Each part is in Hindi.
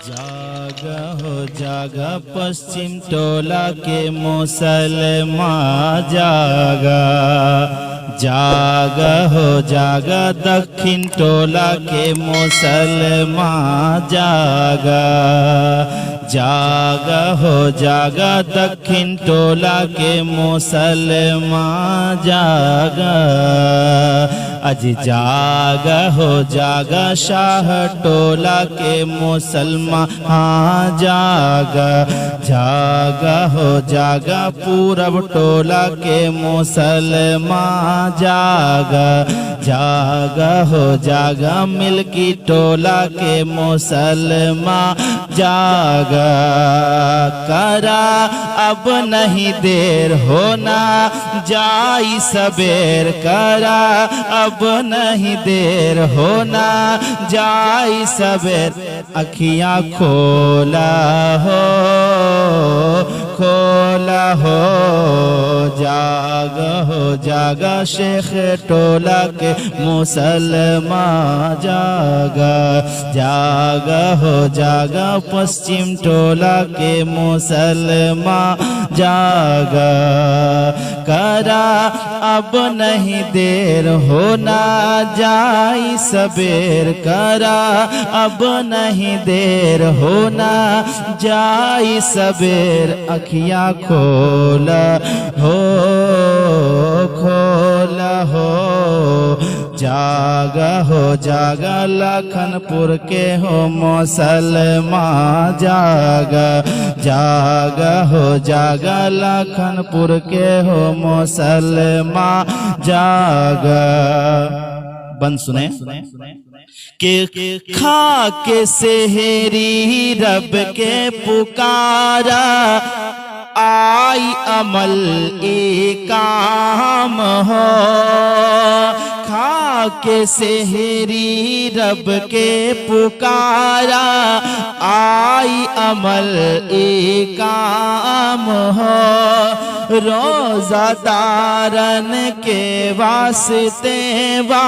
जागा हो जागा पश्चिम टोला के मुसलमान जागा, जागा हो जागा दक्षिण टोला के मुसलमान जागा, जागा हो जागा दक्षिण टोला के मुसलमान जागा। अज जागा हो जागा शाह टोला के मुसलमान जागा, जागा हो जागा पूरब टोला के मुसलमान जागा, जागा हो जागा मिल्की टोला के मुसलमान जागा। करा अब नहीं देर होना जाई सबेर, करा अब नहीं देर होना जाई सबेर, अखियाँ खोला हो, खोला हो, जागा हो जागा शेख टोला के मुसलमान जागा, जागा हो जागा पश्चिम टोला के मुसलमान जागा। करा अब नहीं देर होना जाई सबेर, करा अब नहीं देर होना जाई सबेर, अखियाँ खोला हो, खोला हो, जागा हो जागा लखनपुर के हो मुसलमान जागा, जागा हो जागा लखनपुर के हो मुसलमान जागा। बंद सुने के खा के सेहरी रब के पुकारा, आई अमल एक काम हो, खा के सेहरी रब के पुकारा, आई अमल एक काम हो, रोज़ादारन के वास्ते वा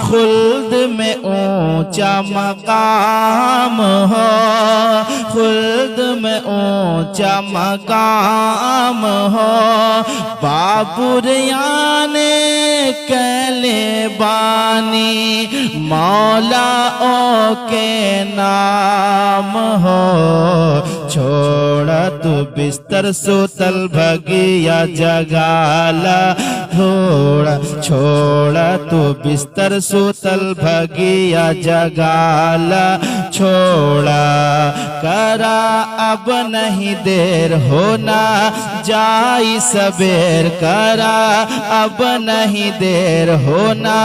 खुल्द में ऊंचा मकाम हो, खुल्द में ऊंचा मकाम हो, बाबुरियाने कैले बानी मौला ओ के नाम हो, छोड़ा तू बिस्तर सोतल भगिया जगाला, थोड़ा छोड़ा तू बिस्तर सोतल भगिया जगाला, छोड़ा करा अब नहीं देर होना जाई सबेर, करा अब नहीं देर होना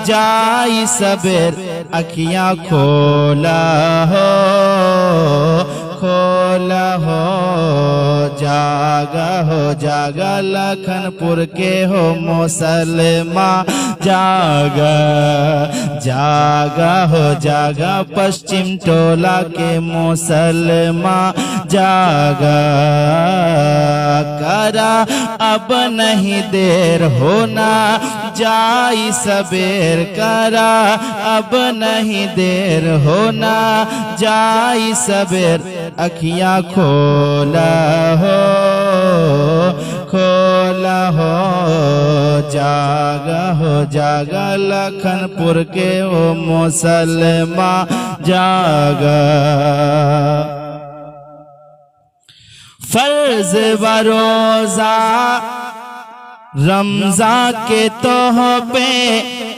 जाई सबेर, अखियाँ खोला हो, खोला हो, जागा हो जागा लखनपुर के हो मुसलमान जागा, जागा हो जागा पश्चिम टोला के मुसलमान जागा। करा अब नहीं देर होना जाई सबेर, करा अब नहीं देर होना जाई सबेर, अखियाँ खोला हो, खोला हो, जागा हो जागा लखनपुर के हो मुसलमान जागा। फर्ज व रोज़ा रमज़ा के तोहफे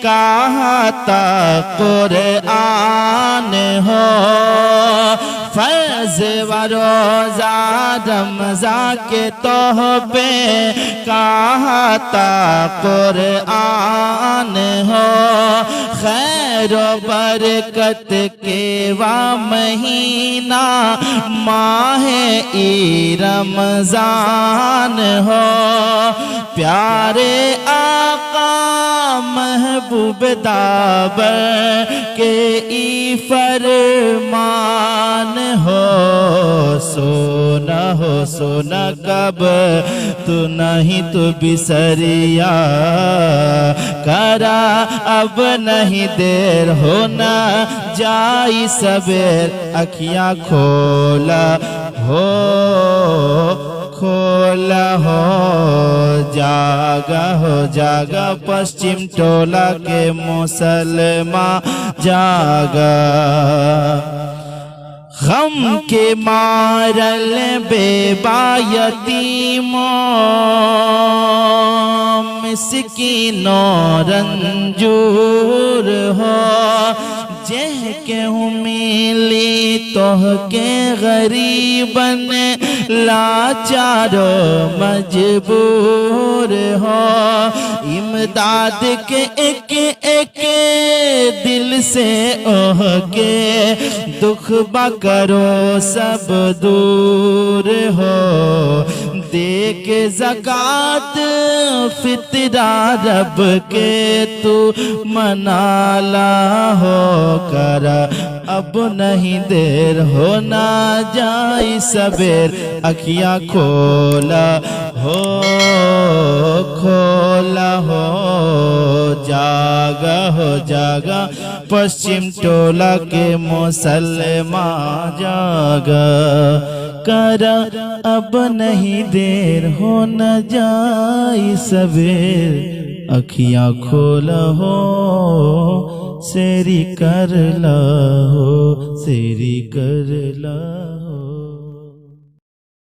कहाँ तक कुरआन हो, फर्ज व रोज़ा रमज़ा के तोहफे कहाँ तक कुरआन हो, खैर बरकत के वा महीना माहे ई रमज़ान हो, प्यारे आका महबूब दाबर के ई फरमान हो सोना कब तू नहीं तू बिसरिया करा अब नहीं देर होना जाई सबेर अखियाँ खोला हो जागा पश्चिम टोला के मुसलमान जागा गम के मारल बेबायतीमों मिस्कीनों रंजूर हो जेह के मिली तोह के गरीबन लाचारो मजबूर हो इमदाद के एक दिल से ओह के दुख बकरो सब दूर हो दे के ज़कात फितरा रब के तू मनाला हो कर अब नहीं देर होना जाई सबेर अखियाँ खोला हो जागा पश्चिम टोला के मुसलमान जागा कर अब नहीं देर हो न जाई सवेर अखियाँ खोला हो सेरी कर ला हो